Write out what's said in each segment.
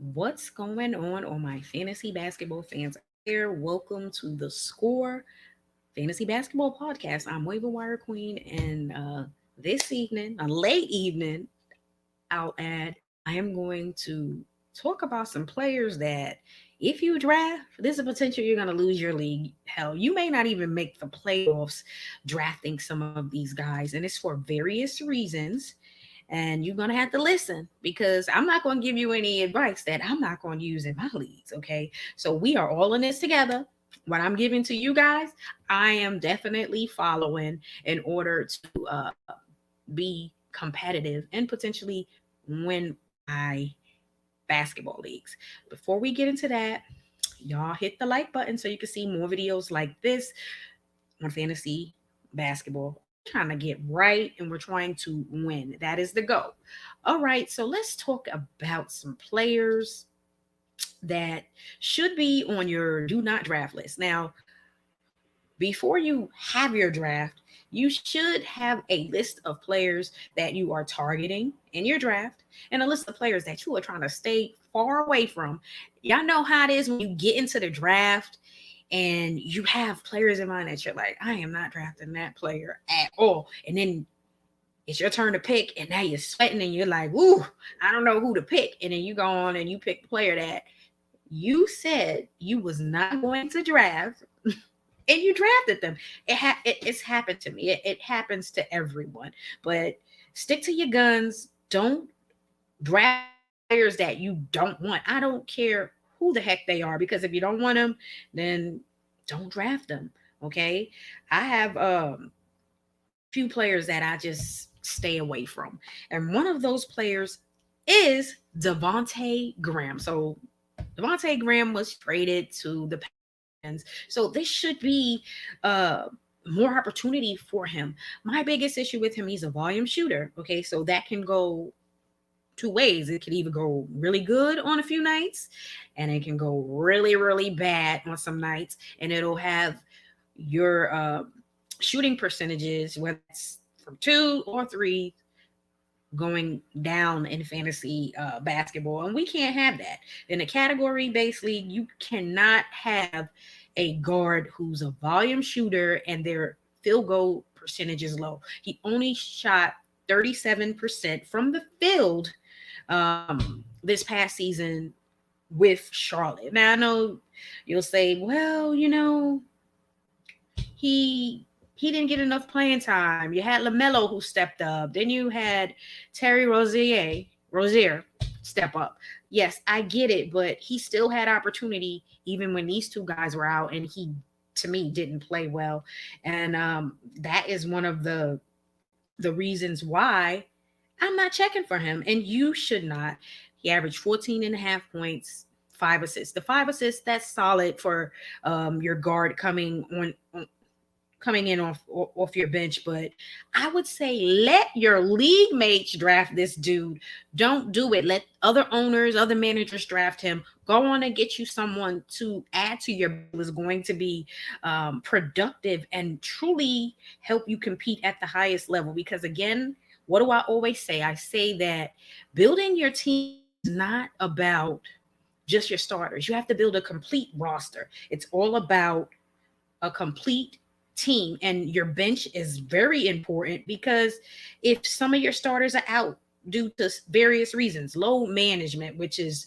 What's going on my fantasy basketball fans out there? Welcome to the Score Fantasy Basketball Podcast. I'm Waiver Wire Queen, and this evening, a late evening, I'll add, I am going to talk about some players that if you draft, there's a potential you're going to lose your league. Hell, you may not even make the playoffs drafting some of these guys, and it's for various reasons. And you're going to have to listen because I'm not going to give you any advice that I'm not going to use in my leagues. Okay. So we are all in this together. What I'm giving to you guys, I am definitely following in order to be competitive and potentially win my basketball leagues. Before we get into that, y'all hit the like button so you can see more videos like this on fantasy basketball. Trying to get right and we're trying to win. That is the goal. All right, so let's talk about some players that should be on your do not draft list. Now, before you have your draft, you should have a list of players that you are targeting in your draft and a list of players that you are trying to stay far away from. Y'all know how it is when you get into the draft and you have players in mind that you're like, I am not drafting that player at all. And then it's your turn to pick, and now you're sweating and you're like, ooh, I don't know who to pick. And then you go on and you pick the player that you said you was not going to draft and you drafted them. It's happened to me. It happens to everyone. But stick to your guns. Don't draft players that you don't want. I don't care who the heck they are, because if you don't want them, then don't draft them. Okay. I have few players that I just stay away from. And one of those players is DeVonte Graham. So DeVonte Graham was traded to the Pelicans. So this should be more opportunity for him. My biggest issue with him, he's a volume shooter. Okay, so that can go two ways. It can either go really good on a few nights, and it can go really, really bad on some nights, and it'll have your shooting percentages, whether it's from two or three, going down in fantasy basketball. And we can't have that. In a category based league, you cannot have a guard who's a volume shooter and their field goal percentage is low. He only shot 37% from the field this past season with Charlotte. Now I know you'll say, well, he didn't get enough playing time. You had LaMelo who stepped up. Then you had Terry Rozier step up. Yes, I get it, but he still had opportunity even when these two guys were out, and he, to me, didn't play well. And that is one of the reasons why I'm not checking for him, and you should not. He averaged 14 and a half points, 5 assists. The 5 assists, that's solid for your guard coming in off your bench. But I would say let your league mates draft this dude. Don't do it. Let other owners, other managers draft him. Go on and get you someone to add to your is going to be productive and truly help you compete at the highest level. Because again, what do I always say? I say that building your team is not about just your starters. You have to build a complete roster. It's all about a complete team, and your bench is very important because if some of your starters are out due to various reasons, low management, which is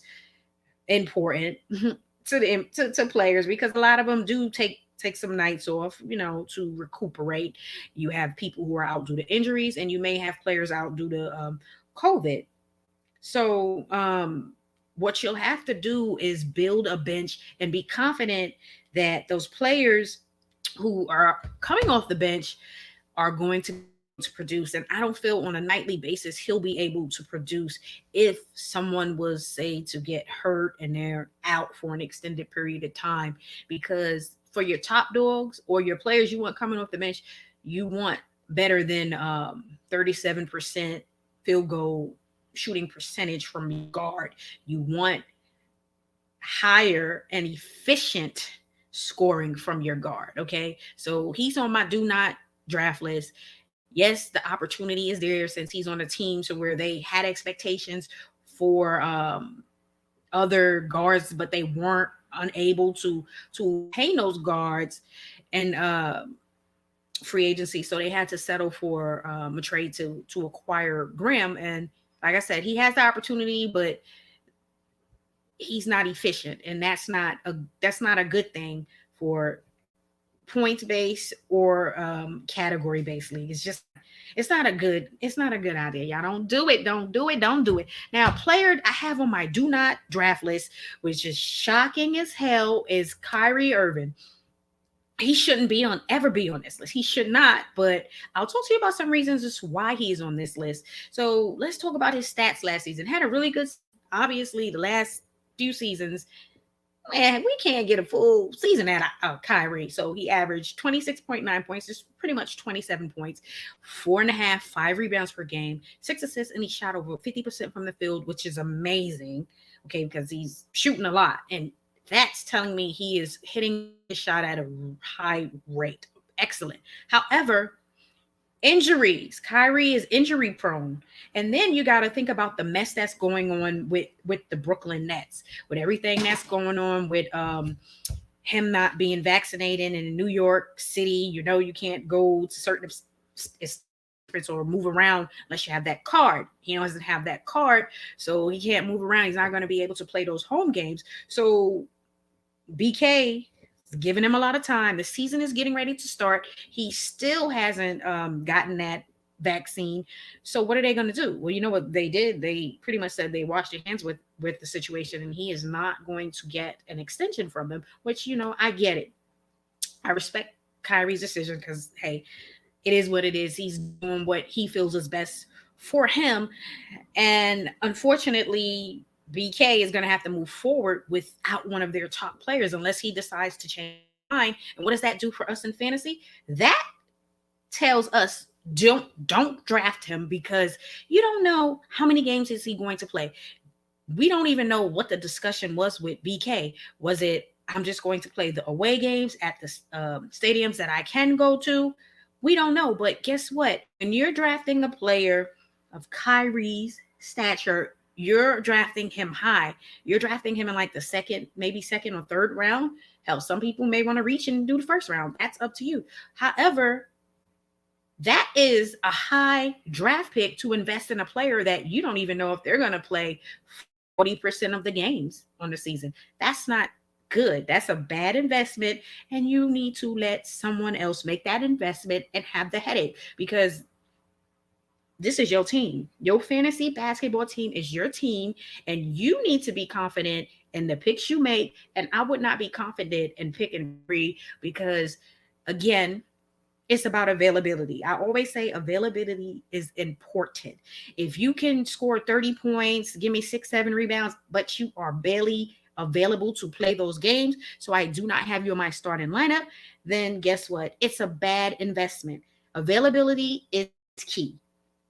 important to players, because a lot of them do take some nights off, to recuperate. You have people who are out due to injuries, and you may have players out due to COVID. So what you'll have to do is build a bench and be confident that those players who are coming off the bench are going to produce. And I don't feel on a nightly basis he'll be able to produce if someone was, say, to get hurt and they're out for an extended period of time. Because for your top dogs or your players you want coming off the bench, you want better than 37% field goal shooting percentage from your guard. You want higher and efficient scoring from your guard. Okay, so he's on my do not draft list. Yes, the opportunity is there since he's on a team to where they had expectations for other guards, but they weren't unable to obtain those guards and free agency, so they had to settle for a trade to acquire Graham. And like I said, he has the opportunity, but he's not efficient, and that's not a good thing for points based or category based league. It's not a good idea. Y'all don't do it. Don't do it. Don't do it. Now, player I have on my do not draft list, which is shocking as hell, is Kyrie Irving. He shouldn't ever be on this list. He should not, but I'll talk to you about some reasons as to why he's on this list. So let's talk about his stats last season. Had a really good, obviously, the last few seasons. Man, we can't get a full season out of Kyrie. So he averaged 26.9 points, just pretty much 27 points, 4.5, 5 rebounds per game, 6 assists, and he shot over 50% from the field, which is amazing. Okay, because he's shooting a lot. And that's telling me he is hitting the shot at a high rate. Excellent. However, injuries. Kyrie is injury prone. And then you got to think about the mess that's going on with the Brooklyn Nets, with everything that's going on with him not being vaccinated in New York City. You know, you can't go to certain or move around unless you have that card. He doesn't have that card, so he can't move around. He's not going to be able to play those home games. So BK is giving him a lot of time. The season is getting ready to start. He still hasn't gotten that vaccine. So what are they going to do? Well, you know what they did? They pretty much said they washed their hands with the situation, and he is not going to get an extension from them, which, you know, I get it. I respect Kyrie's decision because, hey, it is what it is. He's doing what he feels is best for him. And unfortunately, BK is going to have to move forward without one of their top players unless he decides to change his mind. And what does that do for us in fantasy? That tells us don't draft him, because you don't know how many games is he going to play. We don't even know what the discussion was with BK. Was it, I'm just going to play the away games at the stadiums that I can go to? We don't know. But guess what? When you're drafting a player of Kyrie's stature, you're drafting him high. You're drafting him in like the second or third round. Hell, some people may want to reach and do the first round. That's up to you. However, that is a high draft pick to invest in a player that you don't even know if they're going to play 40% of the games on the season. That's not good. That's a bad investment, and you need to let someone else make that investment and have the headache, because this is your team. Your fantasy basketball team is your team, and you need to be confident in the picks you make. And I would not be confident in picking free because, again, it's about availability. I always say availability is important. If you can score 30 points, give me 6, 7 rebounds, but you are barely available to play those games, so I do not have you in my starting lineup, then guess what? It's a bad investment. Availability is key.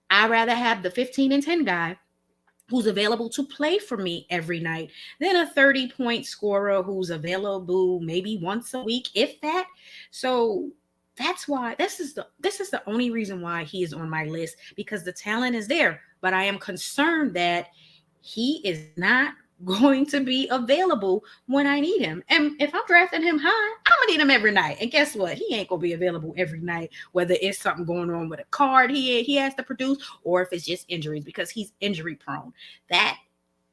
I'd rather have the 15 and 10 guy who's available to play for me every night than a 30-point scorer who's available maybe once a week, if that. So that's why this is the only reason why he is on my list, because the talent is there, but I am concerned that he is not going to be available when I need him. And if I'm drafting him high, I'm gonna need him every night. And guess what? He ain't gonna be available every night, whether it's something going on with a card he has to produce, or if it's just injuries, because he's injury prone. That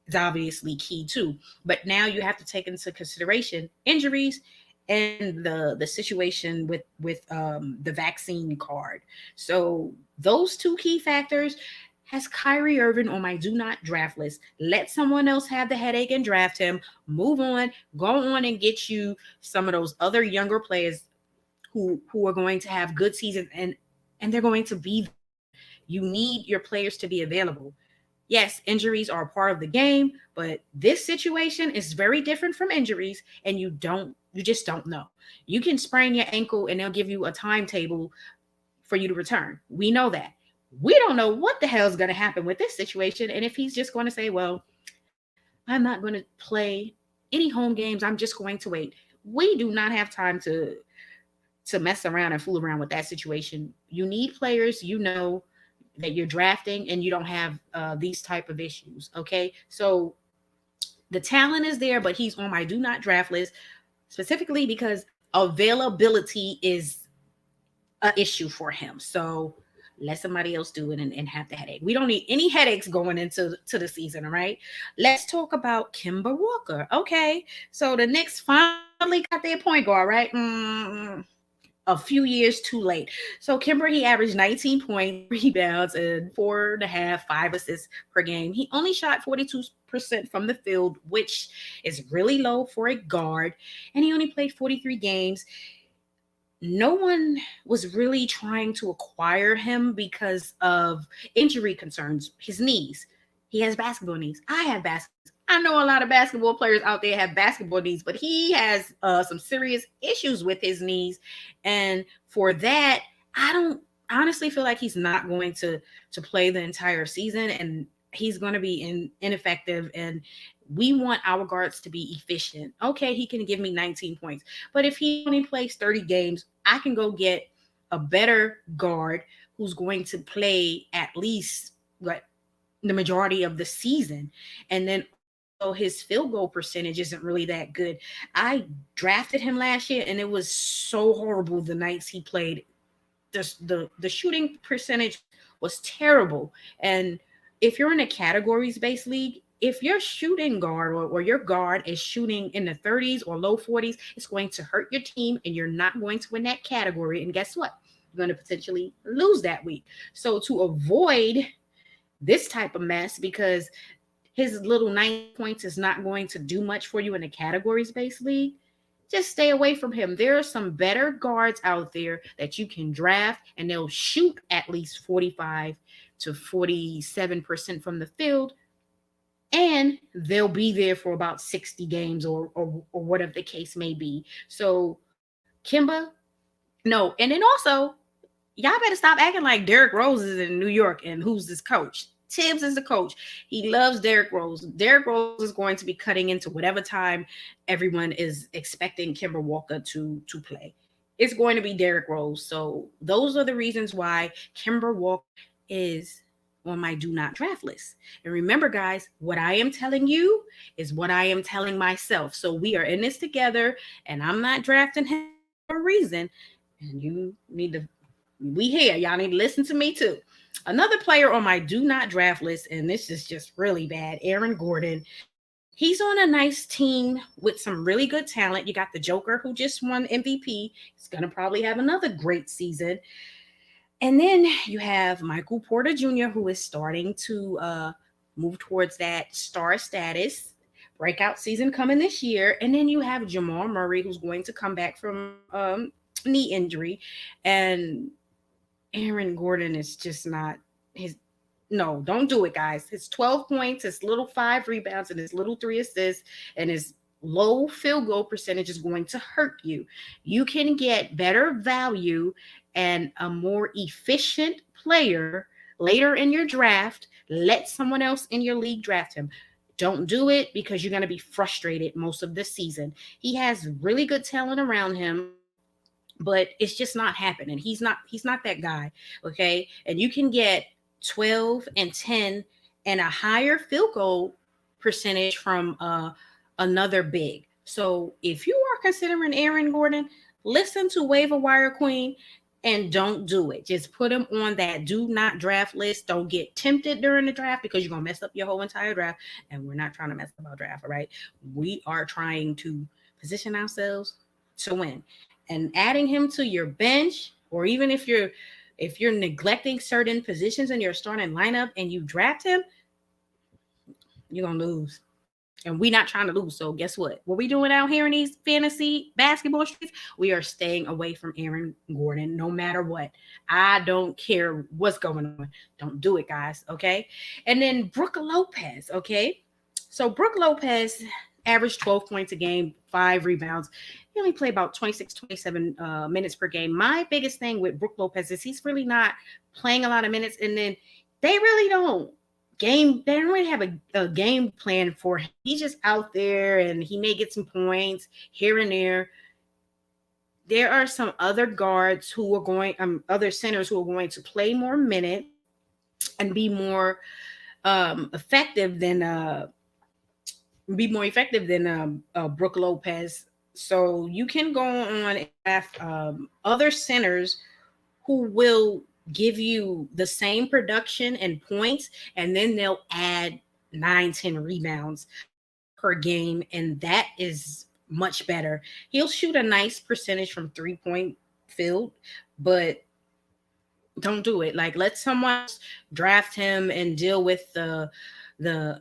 is obviously key too. But now you have to take into consideration injuries and the situation with the vaccine card. So those two key factors has Kyrie Irving on my do not draft list. Let someone else have the headache and draft him. Move on. Go on and get you some of those other younger players who are going to have good seasons, and they're going to be. You need your players to be available. Yes, injuries are a part of the game, but this situation is very different from injuries, and you just don't know. You can sprain your ankle and they'll give you a timetable for you to return. We know that. We don't know what the hell is going to happen with this situation. And if he's just going to say, well, I'm not going to play any home games, I'm just going to wait. We do not have time to mess around and fool around with that situation. You need players, you know, that you're drafting, and you don't have these type of issues. Okay. So The talent is there, but he's on my do not draft list specifically because availability is an issue for him. So let somebody else do it and have the headache. We don't need any headaches going into the season, all right? Let's talk about Kimber Walker. Okay, so the Knicks finally got their point guard, right? A few years too late. So Kimber, he averaged 19 points, rebounds, and 4.5, 5 assists per game. He only shot 42% from the field, which is really low for a guard, and he only played 43 games. No one was really trying to acquire him because of injury concerns, his knees. He has basketball knees. I have basketball. I know a lot of basketball players out there have basketball knees, but he has some serious issues with his knees. And for that, I don't honestly feel like he's not going to play the entire season, and he's going to be ineffective. And we want our guards to be efficient. Okay, he can give me 19 points, but if he only plays 30 games, I can go get a better guard who's going to play at least what the majority of the season. And then also his field goal percentage isn't really that good. I drafted him last year and it was so horrible the nights he played. The shooting percentage was terrible. And if you're in a categories based league, if your shooting guard or your guard is shooting in the 30s or low 40s, it's going to hurt your team and you're not going to win that category. And guess what? You're going to potentially lose that week. So to avoid this type of mess, because his little 9 points is not going to do much for you in a categories based league, just stay away from him. There are some better guards out there that you can draft and they'll shoot at least 45 to 47% from the field, and they'll be there for about 60 games or whatever the case may be. So Kimba, no. And then also, y'all better stop acting like Derrick Rose is in New York and who's this coach? Tibbs is the coach. He loves Derrick Rose. Derrick Rose is going to be cutting into whatever time everyone is expecting Kimber Walker to play. It's going to be Derrick Rose. So those are the reasons why Kimber Walker is on my do not draft list. And remember, guys, what I am telling you is what I am telling myself. So we are in this together, and I'm not drafting him for a reason. And you need to, we here. Y'all need to listen to me too. Another player on my do not draft list, and this is just really bad, Aaron Gordon. He's on a nice team with some really good talent. You got the Joker who just won MVP. He's going to probably have another great season. And then you have Michael Porter Jr., who is starting to move towards that star status. Breakout season coming this year. And then you have Jamal Murray, who's going to come back from knee injury. And Aaron Gordon is just not his. No, don't do it, guys. His 12 points, his little 5 rebounds, and his little 3 assists, and his low field goal percentage is going to hurt you. You can get better value and a more efficient player later in your draft. Let someone else in your league draft him. Don't do it because you're going to be frustrated most of the season. He has really good talent around him, but it's just not happening. He's not that guy. Okay. And you can get 12 and 10 and a higher field goal percentage from another big. So if you are considering Aaron Gordon, listen to Waiver Wire Queen and don't do it. Just put him on that do not draft list. Don't get tempted during the draft because you're going to mess up your whole entire draft. And we're not trying to mess up our draft. All right. We are trying to position ourselves to win. And adding him to your bench, or even if you're neglecting certain positions in your starting lineup and you draft him, you're gonna lose. And we're not trying to lose. So guess what? What we doing out here in these fantasy basketball streets? We are staying away from Aaron Gordon no matter what. I don't care what's going on. Don't do it, guys. Okay. And then Brook Lopez. Okay. So Brook Lopez averaged 12 points a game, 5 rebounds. He only played about 26, 27 minutes per game. My biggest thing with Brook Lopez is he's really not playing a lot of minutes. And then they really don't really have a game plan for him. He's just out there and he may get some points here and there. There are some other guards who are going, other centers who are going to play more minutes and be more effective than be more effective than Brook Lopez. So you can go on and draft other centers who will give you the same production and points, and then they'll add 9, 10 rebounds per game, and that is much better. He'll shoot a nice percentage from 3 point field, but don't do it. Like, let someone else draft him and deal with the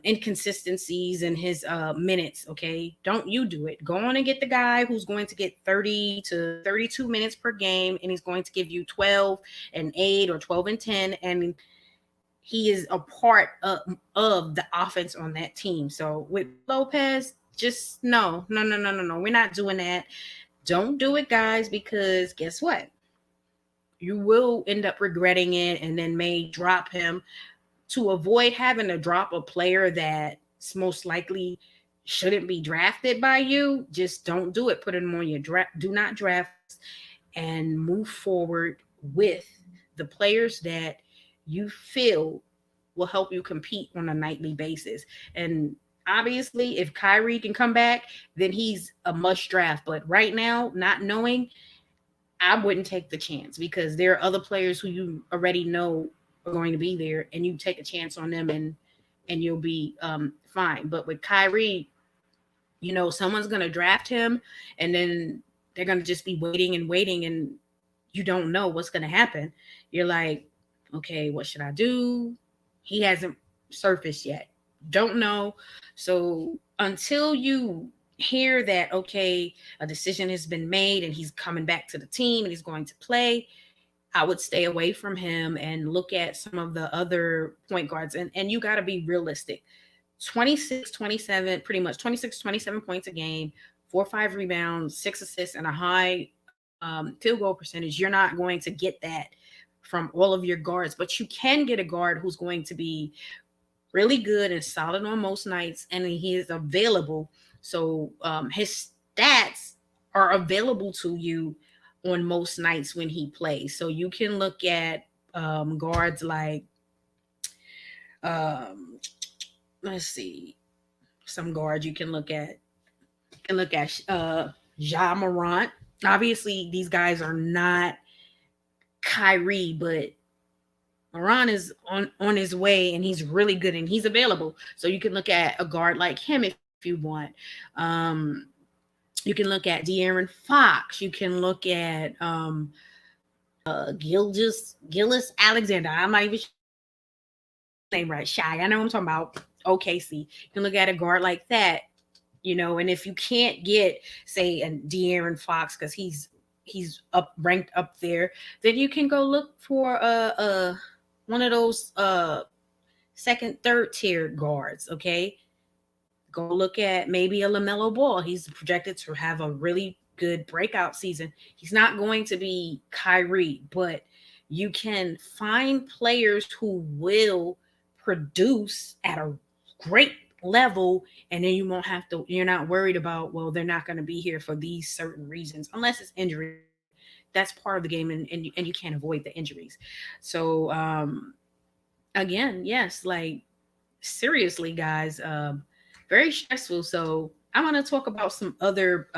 inconsistencies in his minutes. Okay, don't you do it. Go on and get the guy who's going to get 30 to 32 minutes per game, and he's going to give you 12 and 8 or 12 and 10, and he is a part of the offense on that team. So with Lopez, just no, no, no, no, no, no. We're not doing that. Don't do it, guys, because guess what? You will end up regretting it and then may drop him. To avoid having to drop a player that's most likely shouldn't be drafted by you, just don't do it. Put him on your draft, do not draft, and move forward with the players that you feel will help you compete on a nightly basis. And obviously, if Kyrie can come back, then he's a must draft. But right now, not knowing, I wouldn't take the chance, because there are other players who you already know are going to be there, and you take a chance on them, and you'll be fine. But with Kyrie, someone's going to draft him, and then they're going to just be waiting and waiting, and you don't know what's going to happen. You're like, okay, what should I do? He hasn't surfaced yet. Don't know. So until you hear that, okay, a decision has been made and he's coming back to the team and he's going to play, I would stay away from him and look at some of the other point guards. And you got to be realistic. 26, 27, pretty much 26, 27 points a game, 4 or 5 rebounds, 6 assists, and a high field goal percentage. You're not going to get that from all of your guards, but you can get a guard who's going to be really good and solid on most nights, and he is available. So his stats are available to you on most nights when he plays. So you can look at guards like, um, let's see, some guards you can look at. You can look at Ja Morant. Obviously, these guys are not Kyrie, but Morant is on his way, and he's really good, and he's available. So you can look at a guard like him if you want. Um, you can look at De'Aaron Fox. You can look at Gillis Alexander. I'm not even name right. Shy. I know what I'm talking about. OKC. You can look at a guard like that, and if you can't get, say, a De'Aaron Fox, because he's up ranked up there, then you can go look for one of those second, third tier guards. Okay, go look at maybe a LaMelo Ball. He's projected to have a really good breakout season. He's not going to be Kyrie, but you can find players who will produce at a great level, and then you're not worried about, well, they're not going to be here for these certain reasons, unless it's injury. That's part of the game, and you can't avoid the injuries. So again, yes, like, seriously, guys, very stressful. So I want to talk about some other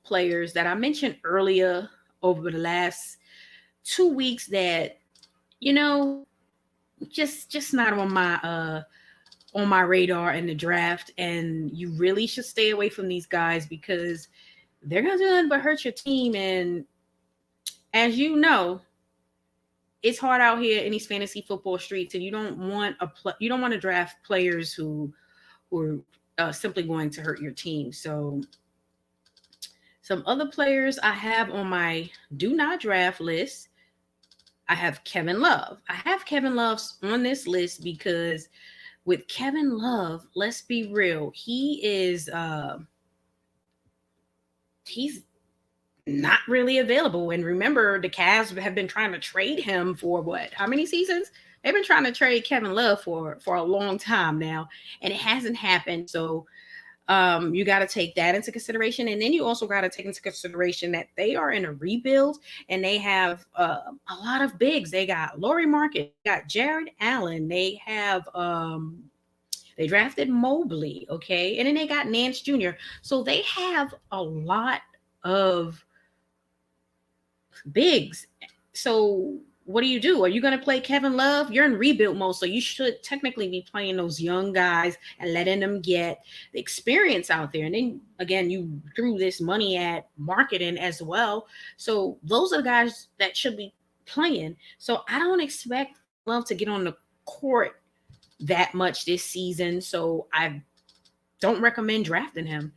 players that I mentioned earlier over the last 2 weeks that, you know just not on my radar in the draft, and you really should stay away from these guys, because they're gonna do nothing but hurt your team. And as you know, it's hard out here in these fantasy football streets, and you don't want to draft players who are simply going to hurt your team. So some other players I have on my do not draft list. I have Kevin Love. I have Kevin Love on this list because with Kevin Love, let's be real, he's not really available. And remember, the Cavs have been trying to trade him for what? How many seasons? They've been trying to trade Kevin Love for a long time now, and it hasn't happened. So you got to take that into consideration, and then you also got to take into consideration that they are in a rebuild, and they have a lot of bigs. They got Laurie Market, they got Jared Allen, they have They drafted Mobley, okay? And then they got Nance Jr. So they have a lot of bigs. So what do you do? Are you going to play Kevin Love? You're in rebuild mode, so you should technically be playing those young guys and letting them get the experience out there. And then again, you threw this money at marketing as well. So those are the guys that should be playing. So I don't expect Love to get on the court that much this season. So I don't recommend drafting him.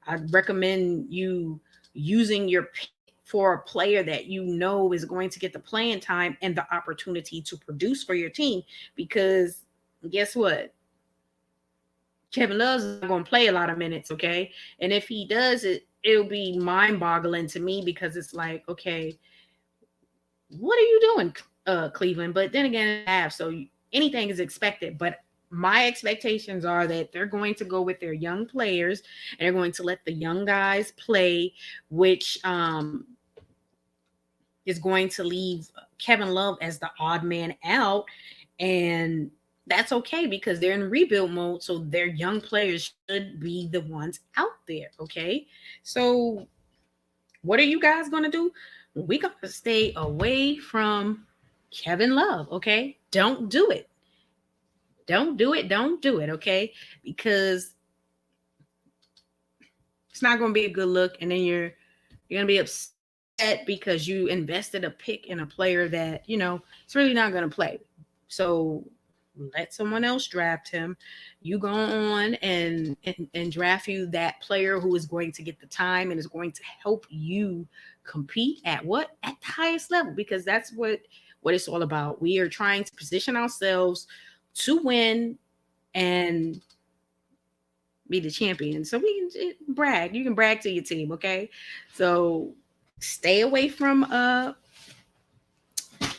I'd recommend you using your pick for a player that you know is going to get the playing time and the opportunity to produce for your team. Because guess what? Kevin Love's not going to play a lot of minutes, okay? And if he does, it'll be mind-boggling to me because it's like, okay, what are you doing, Cleveland? But then again, so anything is expected. But my expectations are that they're going to go with their young players and they're going to let the young guys play, which is going to leave Kevin Love as the odd man out. And that's okay because they're in rebuild mode. So their young players should be the ones out there. Okay. So what are you guys going to do? We got to stay away from Kevin Love. Okay. Don't do it. Don't do it. Don't do it. Okay. Because it's not going to be a good look. And then you're going to be upset because you invested a pick in a player that, it's really not going to play. So let someone else draft him. You go on and draft you that player who is going to get the time and is going to help you compete at what? At the highest level, because that's what it's all about. We are trying to position ourselves to win and be the champion. So we can brag. You can brag to your team, okay? So stay away from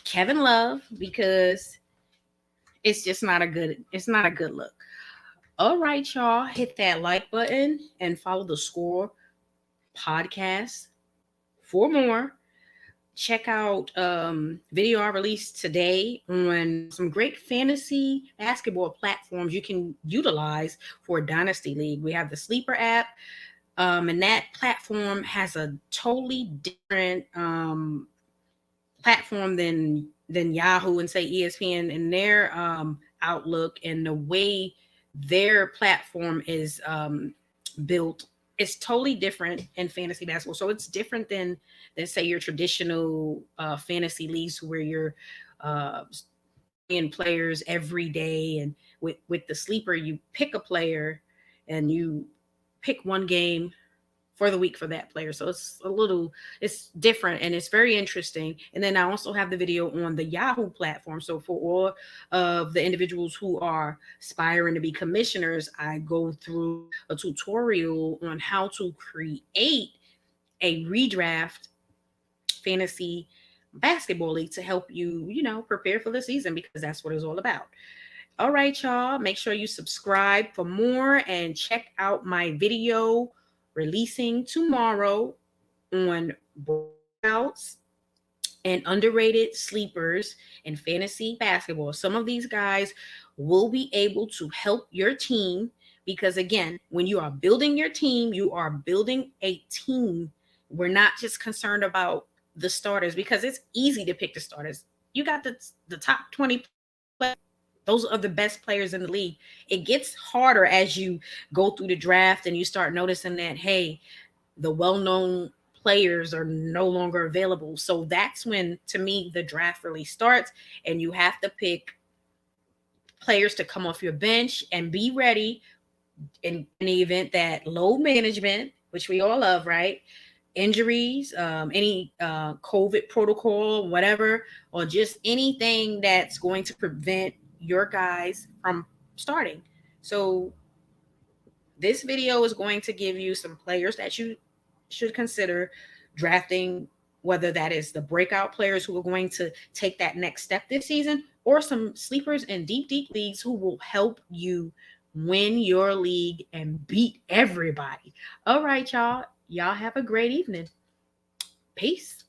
Kevin Love because it's just not a good look. All right, y'all, hit that like button and follow the Score podcast for more. Check out video I released today on some great fantasy basketball platforms you can utilize for a dynasty league. We have the Sleeper app, and that platform has a totally different platform than Yahoo and say ESPN and their outlook and the way their platform is built is totally different in fantasy basketball. So it's different than say your traditional fantasy leagues where you're playing players every day. And with the Sleeper, you pick a player and you pick one game for the week for that player. So it's different and it's very interesting. And then I also have the video on the Yahoo platform. So for all of the individuals who are aspiring to be commissioners, I go through a tutorial on how to create a redraft fantasy basketball league to help you, prepare for the season because that's what it's all about. All right, y'all. Make sure you subscribe for more and check out my video releasing tomorrow on breakouts and underrated sleepers in fantasy basketball. Some of these guys will be able to help your team because, again, when you are building your team, you are building a team. We're not just concerned about the starters because it's easy to pick the starters. You got the top 20 players. Those are the best players in the league. It gets harder as you go through the draft and you start noticing that, hey, the well-known players are no longer available. So that's when, to me, the draft really starts and you have to pick players to come off your bench and be ready in the event that load management, which we all love, right? Injuries, any COVID protocol, whatever, or just anything that's going to prevent your guys from starting. So this video is going to give you some players that you should consider drafting, whether that is the breakout players who are going to take that next step this season or some sleepers in deep leagues who will help you win your league and beat everybody. All right, y'all. Y'all have a great evening. Peace.